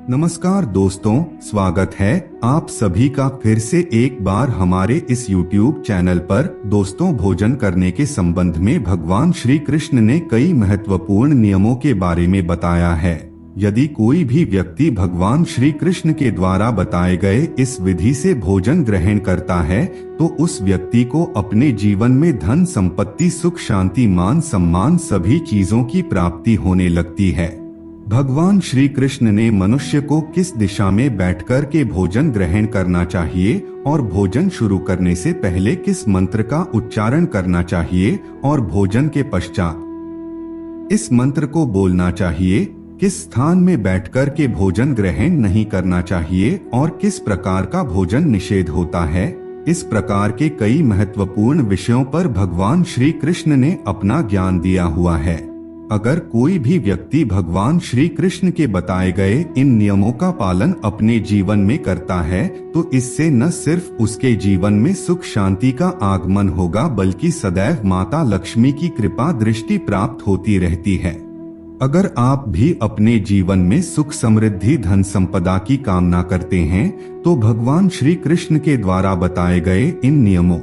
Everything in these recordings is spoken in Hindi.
नमस्कार दोस्तों, स्वागत है आप सभी का फिर से एक बार हमारे इस YouTube चैनल पर। दोस्तों, भोजन करने के संबंध में भगवान श्री कृष्ण ने कई महत्वपूर्ण नियमों के बारे में बताया है। यदि कोई भी व्यक्ति भगवान श्री कृष्ण के द्वारा बताए गए इस विधि से भोजन ग्रहण करता है तो उस व्यक्ति को अपने जीवन में धन संपत्ति सुख शांति मान सम्मान सभी चीजों की प्राप्ति होने लगती है। भगवान श्री कृष्ण ने मनुष्य को किस दिशा में बैठकर के भोजन ग्रहण करना चाहिए और भोजन शुरू करने से पहले किस मंत्र का उच्चारण करना चाहिए और भोजन के पश्चात इस मंत्र को बोलना चाहिए, किस स्थान में बैठकर के भोजन ग्रहण नहीं करना चाहिए और किस प्रकार का भोजन निषेध होता है, इस प्रकार के कई महत्वपूर्ण विषयों पर भगवान श्री कृष्ण ने अपना ज्ञान दिया हुआ है। अगर कोई भी व्यक्ति भगवान श्री कृष्ण के बताए गए इन नियमों का पालन अपने जीवन में करता है तो इससे न सिर्फ उसके जीवन में सुख शांति का आगमन होगा बल्कि सदैव माता लक्ष्मी की कृपा दृष्टि प्राप्त होती रहती है। अगर आप भी अपने जीवन में सुख समृद्धि धन संपदा की कामना करते हैं तो भगवान श्री कृष्ण के द्वारा बताए गए इन नियमों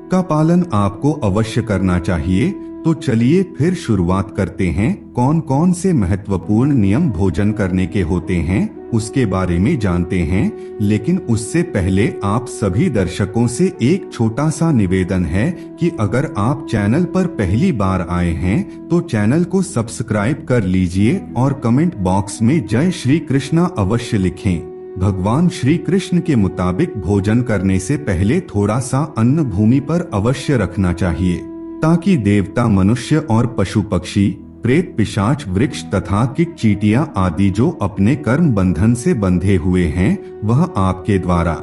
का पालन आपको अवश्य करना चाहिए। तो चलिए फिर शुरुआत करते हैं। कौन कौन से महत्वपूर्ण नियम भोजन करने के होते हैं उसके बारे में जानते हैं, लेकिन उससे पहले आप सभी दर्शकों से एक छोटा सा निवेदन है कि अगर आप चैनल पर पहली बार आए हैं तो चैनल को सब्सक्राइब कर लीजिए और कमेंट बॉक्स में जय श्री कृष्णा अवश्य लिखें। भगवान श्री कृष्ण के मुताबिक भोजन करने से पहले थोड़ा सा अन्न भूमि पर अवश्य रखना चाहिए ताकि देवता मनुष्य और पशु पक्षी प्रेत पिशाच वृक्ष तथा कीट चींटियां आदि जो अपने कर्म बंधन से बंधे हुए हैं वह आपके द्वारा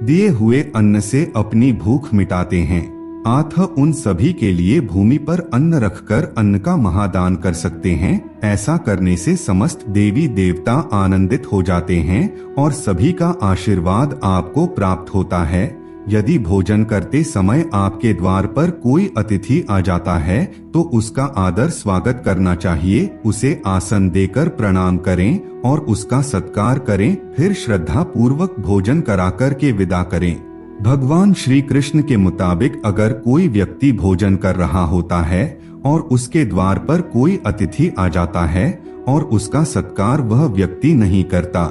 दिए हुए अन्न से अपनी भूख मिटाते हैं। अतः उन सभी के लिए भूमि पर अन्न रखकर अन्न का महादान कर सकते हैं। ऐसा करने से समस्त देवी देवता आनंदित हो जाते हैं और सभी का आशीर्वाद आपको प्राप्त होता है। यदि भोजन करते समय आपके द्वार पर कोई अतिथि आ जाता है तो उसका आदर स्वागत करना चाहिए, उसे आसन देकर प्रणाम करें और उसका सत्कार करें, फिर श्रद्धा पूर्वक भोजन कराकर के विदा करें। भगवान श्री कृष्ण के मुताबिक अगर कोई व्यक्ति भोजन कर रहा होता है और उसके द्वार पर कोई अतिथि आ जाता है और उसका सत्कार वह व्यक्ति नहीं करता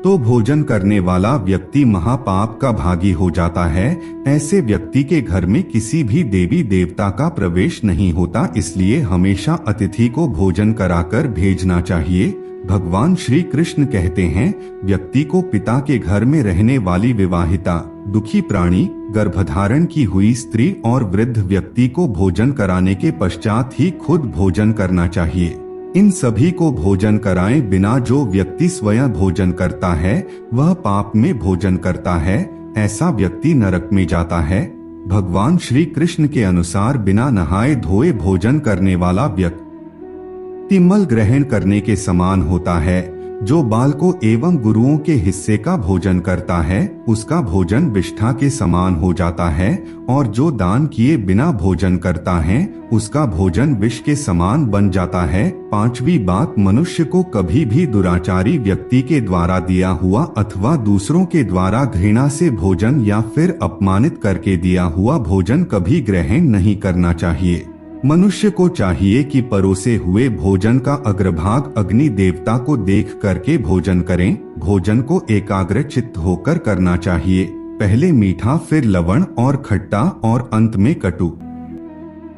तो भोजन करने वाला व्यक्ति महापाप का भागी हो जाता है। ऐसे व्यक्ति के घर में किसी भी देवी देवता का प्रवेश नहीं होता, इसलिए हमेशा अतिथि को भोजन कराकर भेजना चाहिए। भगवान श्री कृष्ण कहते हैं, व्यक्ति को पिता के घर में रहने वाली विवाहिता, दुखी प्राणी, गर्भधारण की हुई स्त्री और वृद्ध व्यक्ति को भोजन कराने के पश्चात ही खुद भोजन करना चाहिए। इन सभी को भोजन कराए बिना जो व्यक्ति स्वयं भोजन करता है वह पाप में भोजन करता है, ऐसा व्यक्ति नरक में जाता है। भगवान श्री कृष्ण के अनुसार बिना नहाए धोए भोजन करने वाला व्यक्ति मल ग्रहण करने के समान होता है। जो बालकों एवं गुरुओं के हिस्से का भोजन करता है उसका भोजन विष्ठा के समान हो जाता है और जो दान किए बिना भोजन करता है उसका भोजन विष के समान बन जाता है। पांचवी बात, मनुष्य को कभी भी दुराचारी व्यक्ति के द्वारा दिया हुआ अथवा दूसरों के द्वारा घृणा से भोजन या फिर अपमानित करके दिया हुआ भोजन कभी ग्रहण नहीं करना चाहिए। मनुष्य को चाहिए कि परोसे हुए भोजन का अग्रभाग अग्नि देवता को देख करके भोजन करें। भोजन को एकाग्र चित्त होकर करना चाहिए, पहले मीठा फिर लवण और खट्टा और अंत में कटु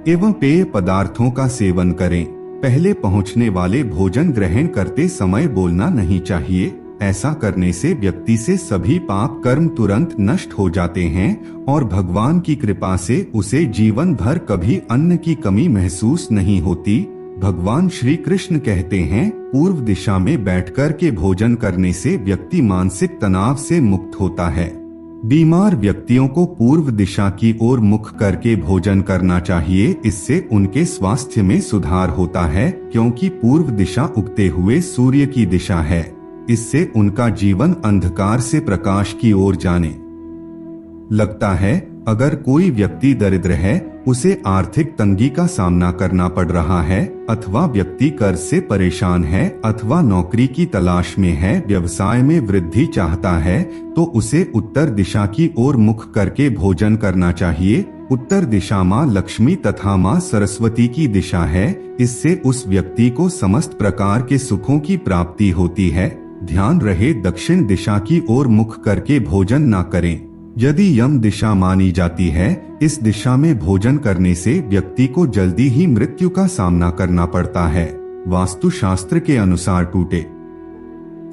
एवं पेय पदार्थों का सेवन करें। पहले पहुंचने वाले भोजन ग्रहण करते समय बोलना नहीं चाहिए। ऐसा करने से व्यक्ति से सभी पाप कर्म तुरंत नष्ट हो जाते हैं और भगवान की कृपा से उसे जीवन भर कभी अन्न की कमी महसूस नहीं होती। भगवान श्री कृष्ण कहते हैं, पूर्व दिशा में बैठकर के भोजन करने से व्यक्ति मानसिक तनाव से मुक्त होता है। बीमार व्यक्तियों को पूर्व दिशा की ओर मुख करके भोजन करना चाहिए, इससे उनके स्वास्थ्य में सुधार होता है क्योंकि पूर्व दिशा उगते हुए सूर्य की दिशा है। इससे उनका जीवन अंधकार से प्रकाश की ओर जाने लगता है। अगर कोई व्यक्ति दरिद्र है, उसे आर्थिक तंगी का सामना करना पड़ रहा है, अथवा व्यक्ति कर्ज से परेशान है, अथवा नौकरी की तलाश में है, व्यवसाय में वृद्धि चाहता है, तो उसे उत्तर दिशा की ओर मुख करके भोजन करना चाहिए। उत्तर दिशा माँ लक्ष्मी तथा माँ सरस्वती की दिशा है। इससे उस व्यक्ति को समस्त प्रकार के सुखों की प्राप्ति होती है। ध्यान रहे, दक्षिण दिशा की ओर मुख करके भोजन ना करें। यदि यम दिशा मानी जाती है, इस दिशा में भोजन करने से व्यक्ति को जल्दी ही मृत्यु का सामना करना पड़ता है। वास्तु शास्त्र के अनुसार टूटे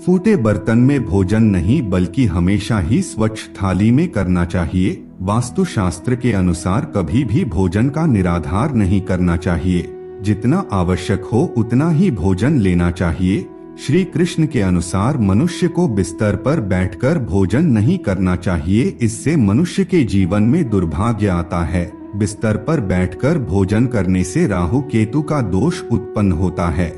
फूटे बर्तन में भोजन नहीं, बल्कि हमेशा ही स्वच्छ थाली में करना चाहिए। वास्तु शास्त्र के अनुसार कभी भी भोजन का निराधार नहीं करना चाहिए। जितना आवश्यक हो उतना ही भोजन लेना चाहिए। श्री कृष्ण के अनुसार मनुष्य को बिस्तर पर बैठकर भोजन नहीं करना चाहिए, इससे मनुष्य के जीवन में दुर्भाग्य आता है। बिस्तर पर बैठकर भोजन करने से राहु केतु का दोष उत्पन्न होता है।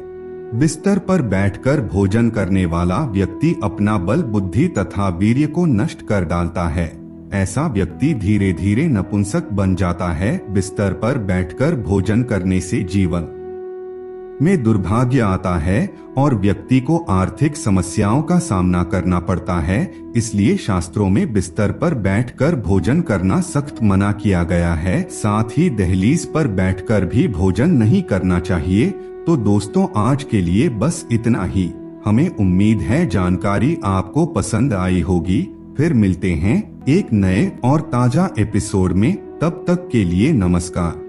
बिस्तर पर बैठकर भोजन करने वाला व्यक्ति अपना बल, बुद्धि तथा वीर्य को नष्ट कर डालता है। ऐसा व्यक्ति धीरे धीरे नपुंसक बन जाता है। बिस्तर पर बैठकर भोजन करने से जीवन में दुर्भाग्य आता है और व्यक्ति को आर्थिक समस्याओं का सामना करना पड़ता है। इसलिए शास्त्रों में बिस्तर पर बैठकर भोजन करना सख्त मना किया गया है। साथ ही दहलीज पर बैठकर भी भोजन नहीं करना चाहिए। तो दोस्तों, आज के लिए बस इतना ही। हमें उम्मीद है जानकारी आपको पसंद आई होगी। फिर मिलते हैं एक नए और ताजा एपिसोड में। तब तक के लिए नमस्कार।